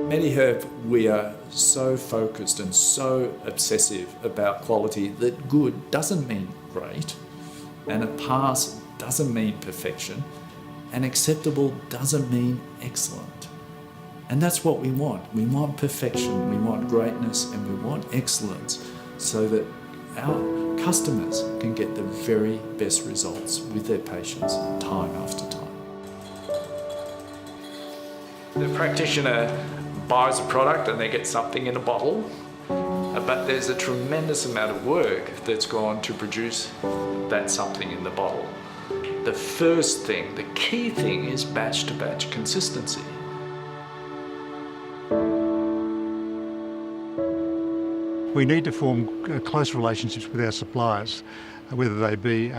MediHerb, we are so focused and so obsessive about quality that good doesn't mean great, and a pass doesn't mean perfection, and acceptable doesn't mean excellent. And that's what we want. We want perfection, we want greatness, and we want excellence so that our customers can get the very best results with their patients time after time. The practitioner buys a product and they get something in a bottle, but there's a tremendous amount of work that's gone to produce that something in the bottle. The first thing, the key thing, is batch-to-batch consistency. We need to form close relationships with our suppliers, whether they be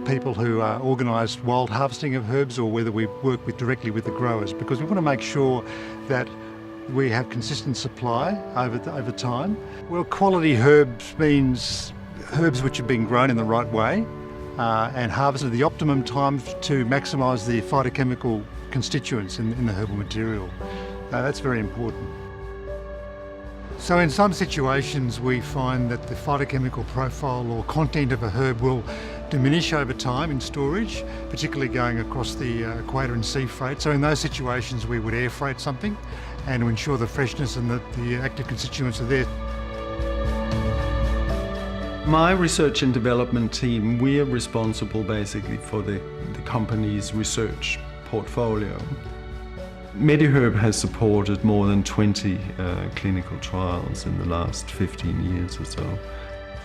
people who organise wild harvesting of herbs or whether we work directly with the growers, because we want to make sure that we have consistent supply over time. Well, quality herbs means herbs which have been grown in the right way and harvested at the optimum time to maximise the phytochemical constituents in the herbal material. That's very important. So in some situations we find that the phytochemical profile or content of a herb will diminish over time in storage, particularly going across the equator in sea freight. So in those situations we would air freight something and to ensure the freshness and that the active constituents are there. My research and development team, we are responsible basically for the company's research portfolio. MediHerb has supported more than 20 clinical trials in the last 15 years or so,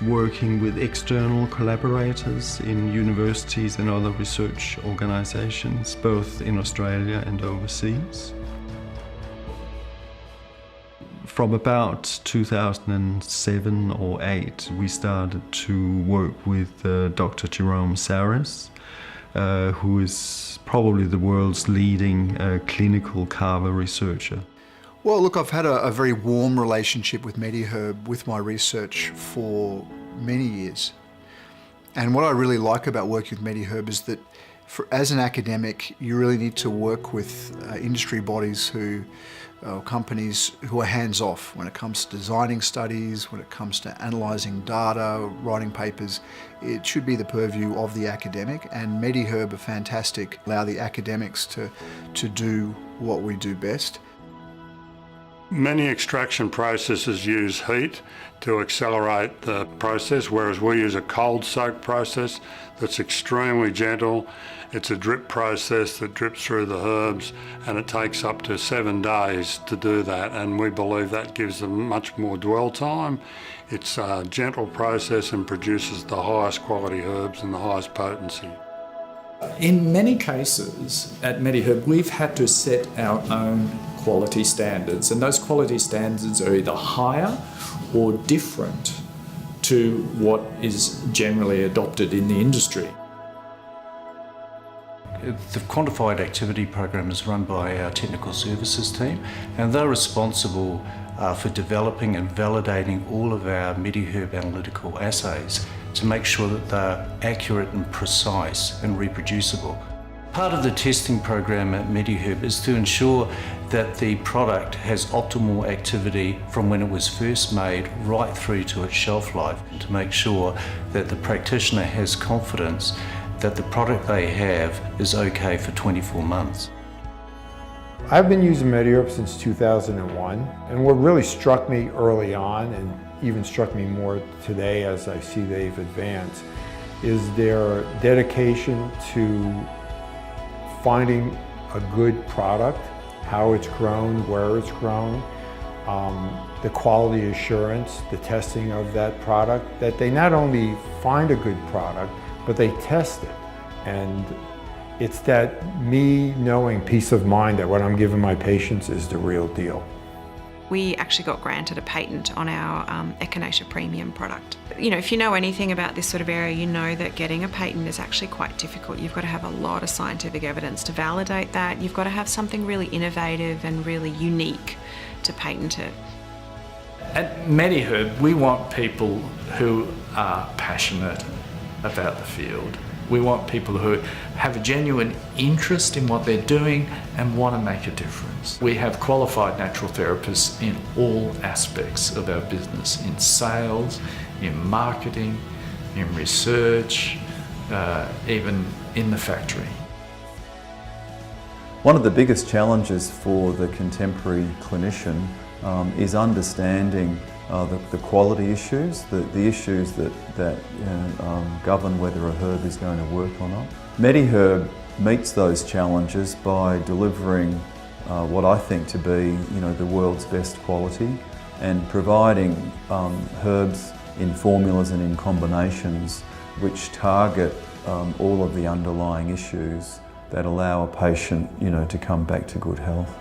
working with external collaborators in universities and other research organisations, both in Australia and overseas. From about 2007 or 8, we started to work with Dr. Jerome Saris, who is probably the world's leading clinical kava researcher. Well, look, I've had a very warm relationship with MediHerb, with my research for many years. And what I really like about working with MediHerb is that as an academic, you really need to work with industry bodies companies who are hands-off when it comes to designing studies, when it comes to analysing data, writing papers. It should be the purview of the academic, and MediHerb are fantastic, allow the academics to do what we do best. Many extraction processes use heat to accelerate the process, whereas we use a cold soak process that's extremely gentle. It's a drip process that drips through the herbs, and it takes up to 7 days to do that, and we believe that gives them much more dwell time. It's a gentle process and produces the highest quality herbs and the highest potency. In many cases at MediHerb, we've had to set our own quality standards, and those quality standards are either higher or different to what is generally adopted in the industry. The Quantified Activity Program is run by our technical services team, and they're responsible for developing and validating all of our MediHerb analytical assays to make sure that they're accurate and precise and reproducible. Part of the testing program at MediHerb is to ensure that the product has optimal activity from when it was first made right through to its shelf life, and to make sure that the practitioner has confidence that the product they have is okay for 24 months. I've been using MediHerb since 2001, and what really struck me early on, and even struck me more today as I see they've advanced, is their dedication to finding a good product, how it's grown, where it's grown, the quality assurance, the testing of that product, that they not only find a good product, but they test it. And it's that me knowing peace of mind that what I'm giving my patients is the real deal. We actually got granted a patent on our Echinacea Premium product. You know, if you know anything about this sort of area, you know that getting a patent is actually quite difficult. You've got to have a lot of scientific evidence to validate that. You've got to have something really innovative and really unique to patent it. At MediHerb, we want people who are passionate about the field, We want people who have a genuine interest in what they're doing and want to make a difference. We have qualified natural therapists in all aspects of our business, in sales, in marketing, in research, even in the factory. One of the biggest challenges for the contemporary clinician is understanding the quality issues, the issues that govern whether a herb is going to work or not. MediHerb meets those challenges by delivering what I think to be the world's best quality, and providing herbs in formulas and in combinations which target all of the underlying issues that allow a patient to come back to good health.